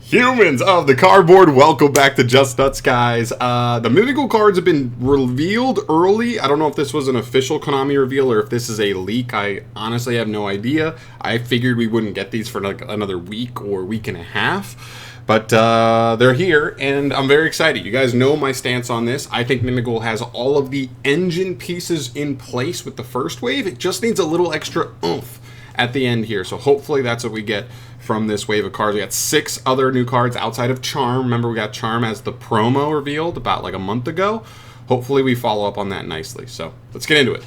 Humans of the cardboard, welcome back to Just Nuts, guys. The Mimighoul cards have been revealed early. I don't know if this was an official Konami reveal or if this is a leak. I honestly have no idea. I figured we wouldn't get these for like another week or week and a half. But they're here, and I'm very excited. You guys know my stance on this. I think Mimighoul has all of the engine pieces in place with the first wave. It just needs a little extra oomph at the end here. So hopefully that's what we get from this wave of cards. We got 6 other new cards outside of Charm. Remember, we got Charm as the promo revealed about like a month ago. Hopefully we follow up on that nicely. So let's get into it.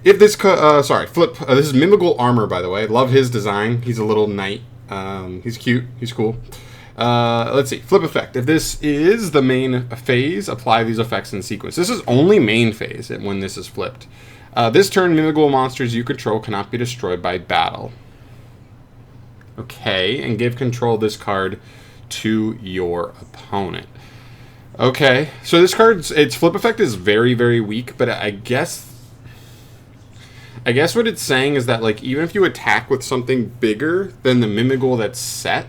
If this, this is Mimighoul Armor, by the way. Love his design. He's a little knight. He's cute. He's cool. Let's see. Flip effect. If this is the main phase, apply these effects in sequence. This is only main phase when this is flipped. This turn, Mimighoul monsters you control cannot be destroyed by battle. Okay, and give control of this card to your opponent. Okay, so this card's its flip effect is very, very weak, but I guess what it's saying is that like even if you attack with something bigger than the Mimighoul that's set,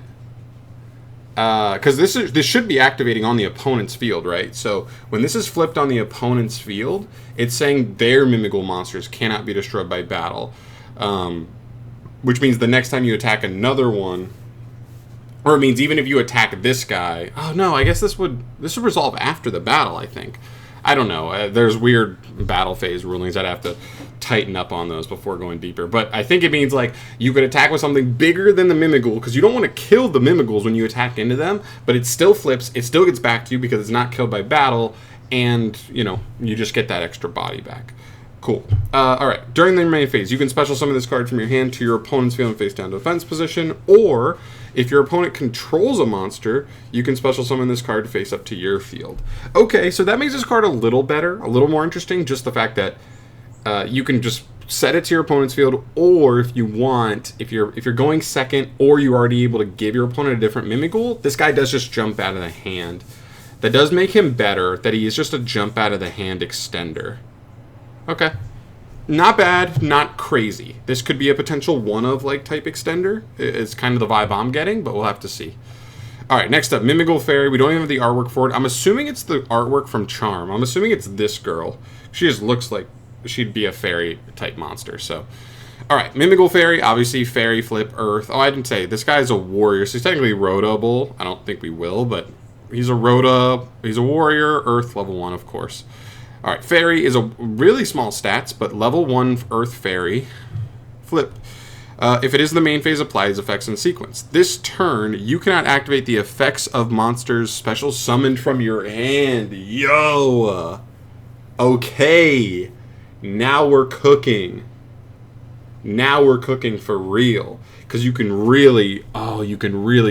because this should be activating on the opponent's field, right? So when this is flipped on the opponent's field, it's saying their Mimighoul monsters cannot be destroyed by battle, which means the next time you attack another one, or it means even if you attack this guy. Oh no, I guess this would resolve after the battle. I think. I don't know. There's weird battle phase rulings. I'd have to tighten up on those before going deeper. But I think it means like you could attack with something bigger than the Mimighoul because you don't want to kill the Mimighouls when you attack into them. But it still flips. It still gets back to you because it's not killed by battle. And, you know, you just get that extra body back. Cool. Alright. During the main phase, you can special summon this card from your hand to your opponent's field and face down defense position. Or, if your opponent controls a monster, you can special summon this card to face up to your field. Okay, so that makes this card a little better, a little more interesting. Just the fact that you can just set it to your opponent's field, or if you want, if you're going second, or you're already able to give your opponent a different Mimighoul, this guy does just jump out of the hand. That does make him better, that he is just a jump out of the hand extender. Okay. Not bad, not crazy. This could be a potential one-of like type extender. It's kind of the vibe I'm getting, but we'll have to see. Alright, next up, Mimighoul Fairy. We don't even have the artwork for it. I'm assuming it's the artwork from Charm. I'm assuming it's this girl. She just looks like she'd be a fairy type monster, so. Alright, Mimighoul Fairy, obviously fairy flip earth. Oh, I didn't say, this guy's a warrior, so he's technically Rotable. I don't think we will, but he's a warrior, earth level 1, of course. Alright, Fairy is a really small stats, but level 1 Earth Fairy. Flip. If it is the main phase, apply its effects in sequence. This turn, you cannot activate the effects of monsters special summoned from your hand. Yo! Okay. Now we're cooking. Now we're cooking for real. Because you can really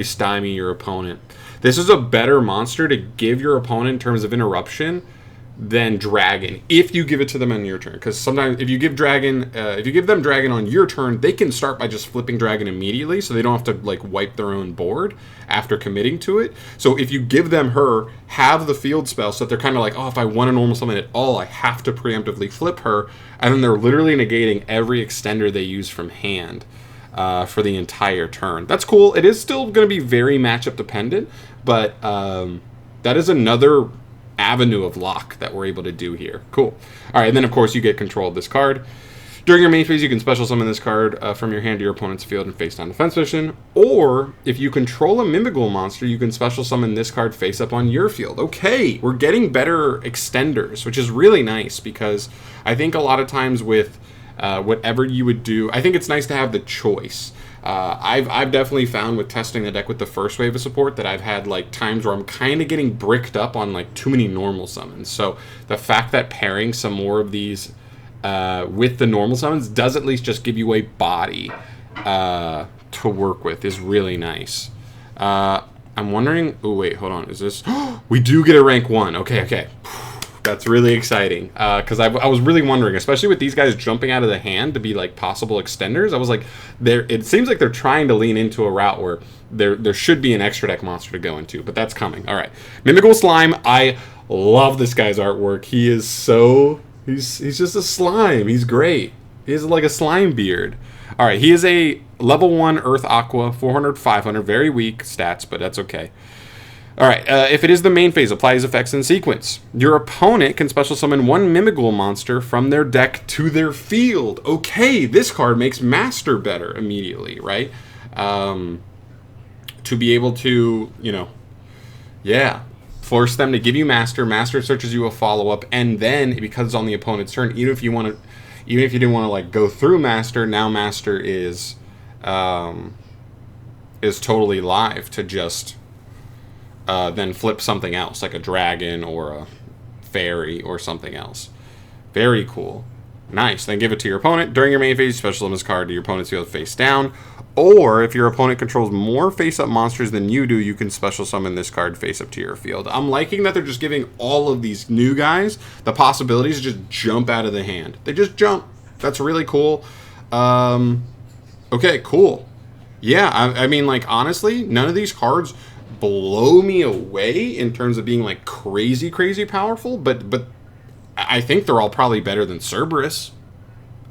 stymie your opponent. This is a better monster to give your opponent in terms of interruption than Dragon, if you give it to them on your turn. Because sometimes if you give them Dragon on your turn, they can start by just flipping Dragon immediately, so they don't have to like wipe their own board after committing to it. So if you give them her, have the field spell, so that they're kind of like, oh, if I want a normal summon at all, I have to preemptively flip her, and then they're literally negating every extender they use from hand for the entire turn. That's cool. It is still going to be very matchup dependent, but that is another avenue of lock that we're able to do here. Cool. All right, and then of course you get control of this card. During your main phase, you can special summon this card from your hand to your opponent's field and face down defense position. Or if you control a Mimighoul monster, you can special summon this card face up on your field. Okay, we're getting better extenders, which is really nice because I think a lot of times with whatever you would do, I think it's nice to have the choice. I've definitely found with testing the deck with the first wave of support that I've had like times where I'm kind of getting bricked up on like too many normal summons. So the fact that pairing some more of these with the normal summons does at least just give you a body to work with is really nice. I'm wondering, oh wait, hold on, is this, we do get a rank 1, okay. That's really exciting, because I was really wondering, especially with these guys jumping out of the hand to be like possible extenders. I was like, it seems like they're trying to lean into a route where there should be an extra deck monster to go into, but that's coming. All right, Mimighoul Slime. I love this guy's artwork. He is he's just a slime. He's great. He has like a slime beard. All right, he is a level 1 Earth Aqua, 400, 500, very weak stats, but that's okay. All right, if it is the main phase, apply his effects in sequence. Your opponent can special summon one Mimighoul monster from their deck to their field. Okay, this card makes Master better immediately, right? To be able to, you know, yeah, force them to give you Master. Master searches you a follow-up, and then because it's on the opponent's turn, even if you didn't want to like go through Master, now Master is totally live to just then flip something else, like a dragon or a fairy or something else. Very cool. Nice. Then give it to your opponent. During your main phase, special summon this card to your opponent's field face down. Or if your opponent controls more face-up monsters than you do, you can special summon this card face-up to your field. I'm liking that they're just giving all of these new guys the possibilities to just jump out of the hand. They just jump. That's really cool. Okay, cool. Yeah, I mean, like, honestly, none of these cards blow me away in terms of being, like, crazy powerful, but I think they're all probably better than Cerberus.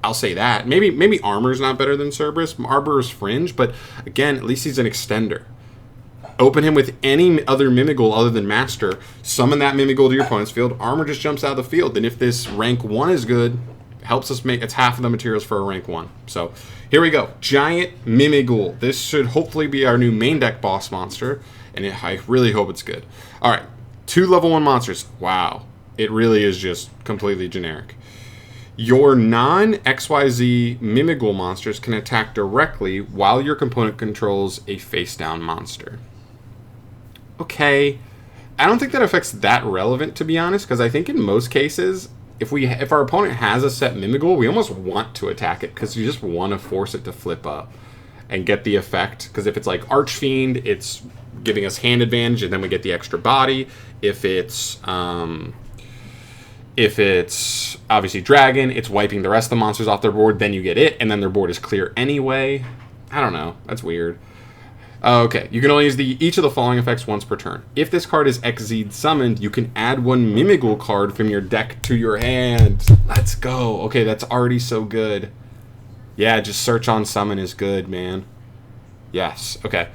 I'll say that. Maybe Armor's not better than Cerberus. Armor's fringe, but again, at least he's an extender. Open him with any other Mimighoul other than Master. Summon that Mimighoul to your opponent's field. Armor just jumps out of the field. And if this rank 1 is good, helps us make, it's half of the materials for a rank 1. So here we go. Giant Mimighoul. This should hopefully be our new main deck boss monster. And I really hope it's good. All right. 2 level 1 monsters. Wow. It really is just completely generic. Your non-XYZ Mimighoul monsters can attack directly while your component controls a face-down monster. Okay. I don't think that affect's that relevant, to be honest, because I think in most cases, if our opponent has a set Mimighoul, we almost want to attack it because you just want to force it to flip up and get the effect. Because if it's like Archfiend, it's giving us hand advantage, and then we get the extra body. If it's obviously Dragon, it's wiping the rest of the monsters off their board, then you get it, and then their board is clear anyway. I don't know. That's weird. Okay, you can only use each of the following effects once per turn. If this card is Xyz summoned, you can add one Mimighoul card from your deck to your hand. Let's go. Okay, that's already so good. Yeah, just search on summon is good, man. Yes, okay.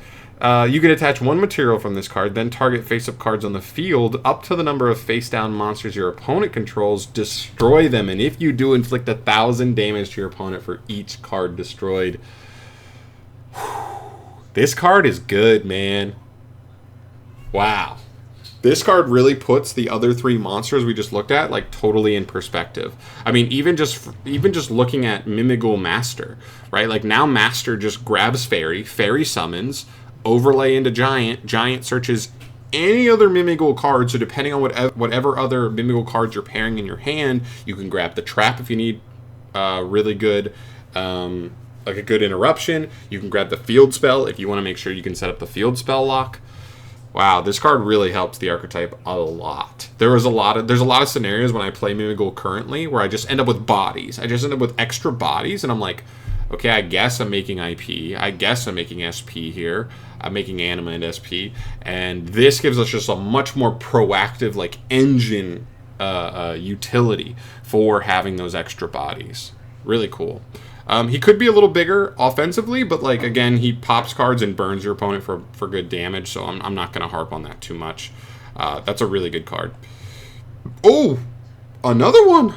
You can attach one material from this card, then target face-up cards on the field up to the number of face-down monsters your opponent controls, destroy them, and if you do, inflict 1,000 damage to your opponent for each card destroyed. This card is good, man. Wow. This card really puts the other 3 monsters we just looked at, like, totally in perspective. I mean, even just looking at Mimighoul Master, right? Like, now Master just grabs Fairy, Fairy summons, overlay into Giant, Giant searches any other Mimighoul card, so depending on whatever other Mimighoul cards you're pairing in your hand, you can grab the Trap if you need really good, like a good interruption. You can grab the Field Spell if you want to make sure you can set up the Field Spell lock. Wow, this card really helps the archetype a lot. There's a lot of scenarios when I play Mimighoul currently where I just end up with bodies. I just end up with extra bodies, and I'm like, okay, I guess I'm making IP. I guess I'm making SP here. I'm making Anima and SP. And this gives us just a much more proactive, like, engine utility for having those extra bodies. Really cool. He could be a little bigger offensively, but, like, again, he pops cards and burns your opponent for good damage, so I'm not going to harp on that too much. That's a really good card. Oh, another one.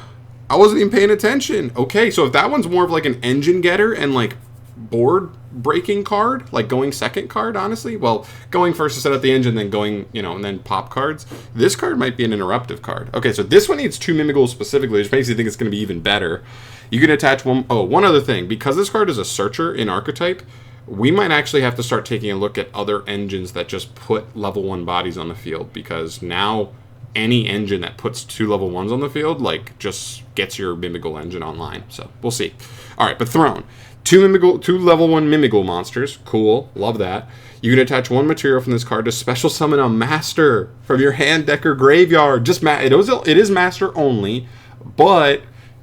I wasn't even paying attention. Okay, so if that one's more of like an engine getter and like board breaking card, like going second card, honestly. Well, going first to set up the engine, then going, you know, and then pop cards. This card might be an interruptive card. Okay, so this one needs 2 Mimighouls specifically, which makes me think it's going to be even better. You can attach one other thing. Because this card is a searcher in archetype, we might actually have to start taking a look at other engines that just put level 1 bodies on the field, because now any engine that puts 2 level 1s on the field, like, just gets your Mimighoul engine online. So, we'll see. Alright, but Throne. 2 level 1 Mimighoul monsters. Cool. Love that. You can attach 1 material from this card to special summon a Master from your hand, deck, or graveyard. Just it is Master only, but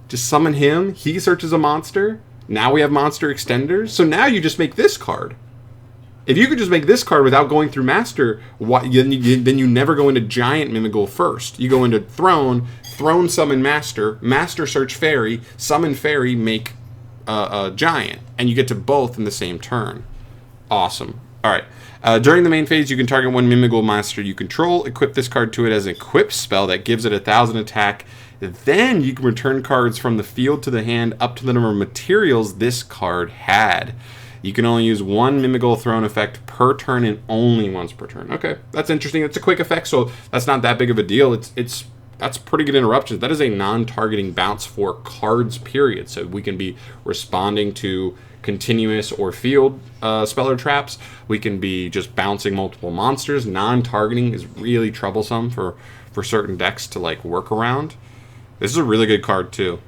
just summon him. He searches a monster. Now we have monster extenders. So now you just make this card. If you could just make this card without going through Master, then you never go into Giant Mimighoul first. You go into Throne, Throne summon Master, Master search Fairy, summon Fairy, make giant, and you get to both in the same turn. Awesome. All right. During the main phase, you can target one Mimighoul monster you control, equip this card to it as an equip spell that gives it 1,000 attack. Then you can return cards from the field to the hand up to the number of materials this card had. You can only use one Mimighoul thrown effect per turn and only once per turn. Okay, that's interesting. It's a quick effect, so that's not that big of a deal. That's pretty good interruptions. That is a non-targeting bounce for cards, period. So we can be responding to continuous or field speller traps. We can be just bouncing multiple monsters. Non-targeting is really troublesome for certain decks to like work around. This is a really good card too.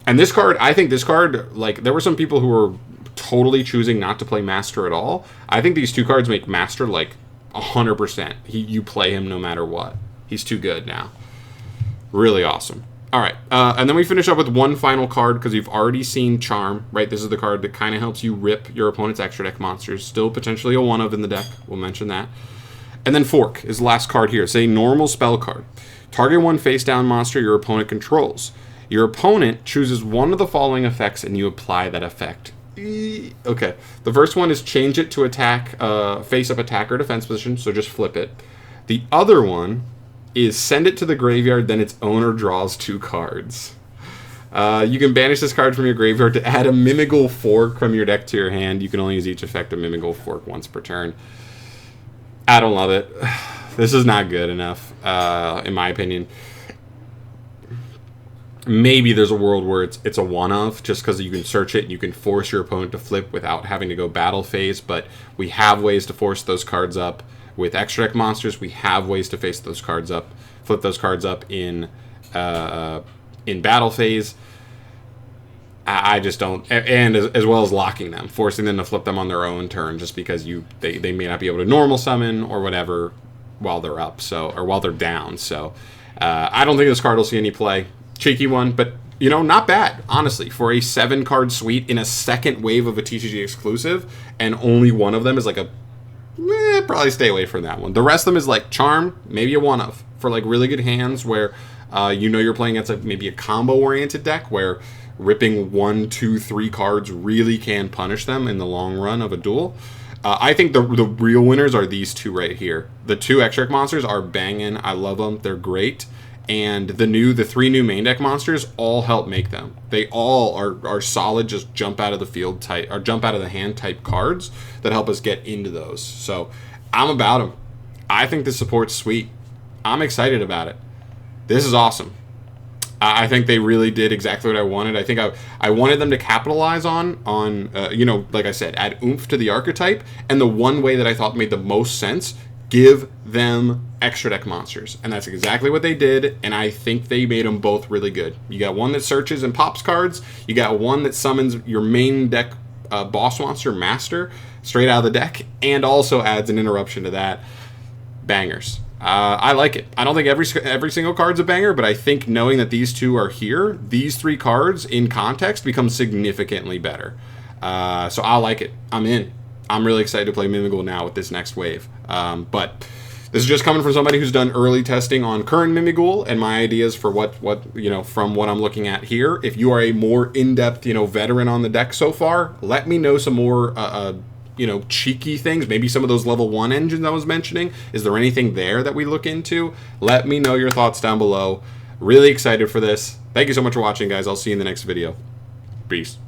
And this card, I think this card, like there were some people who were totally choosing not to play Master at all. I think these two cards make Master like 100%. You play him no matter what. He's too good now. Really awesome. All right, and then we finish up with one final card because you've already seen Charm, right? This is the card that kind of helps you rip your opponent's extra deck monsters. Still potentially a one of in the deck. We'll mention that. And then Fork is the last card here. It's a normal spell card. Target one face-down monster your opponent controls. Your opponent chooses one of the following effects and you apply that effect. Okay, the first one is change it to attack, face-up attack or defense position, so just flip it. The other one is send it to the graveyard, then its owner draws 2 cards. You can banish this card from your graveyard to add a Mimighoul Fork from your deck to your hand. You can only use each effect of Mimighoul Fork once per turn. I don't love it. This is not good enough, in my opinion. Maybe there's a world where it's a one-of, just because you can search it and you can force your opponent to flip without having to go battle phase, but we have ways to force those cards up. With extra deck monsters, we have ways to face those cards up, flip those cards up in battle phase. I just don't, and as well as locking them, forcing them to flip them on their own turn, just because they may not be able to normal summon or whatever while they're up, or while they're down. So I don't think this card will see any play. Cheeky one, but you know, not bad, honestly, for a 7-card suite in a second wave of a TCG exclusive, and only one of them is like a probably stay away from that one. The rest of them is like Charm, maybe a one-of for like really good hands where you know you're playing against maybe a combo-oriented deck where ripping 1, 2, 3 cards really can punish them in the long run of a duel. I think the real winners are these two right here. The 2 extra deck monsters are banging. I love them. They're great. And the 3 new main deck monsters all help make them. They all are solid, just jump out of the field type or jump out of the hand type cards that help us get into those. So I'm about them. I think this support's sweet. I'm excited about it. This is awesome. I think they really did exactly what I wanted. I think I wanted them to capitalize on you know, like I said, add oomph to the archetype. And the one way that I thought made the most sense, give them extra deck monsters. And that's exactly what they did, and I think they made them both really good. You got one that searches and pops cards, you got one that summons your main deck boss monster, Master, straight out of the deck, and also adds an interruption to that. Bangers. I like it. I don't think every single card's a banger, but I think knowing that these 2 are here, these 3 cards in context become significantly better. So I like it. I'm in. I'm really excited to play Mimighoul now with this next wave. But this is just coming from somebody who's done early testing on current Mimighoul and my ideas for what you know, from what I'm looking at here. If you are a more in-depth, you know, veteran on the deck so far, let me know some more you know, cheeky things, maybe some of those level 1 engines I was mentioning. Is there anything there that we look into? Let me know your thoughts down below. Really excited for this. Thank you so much for watching, guys. I'll see you in the next video. Peace.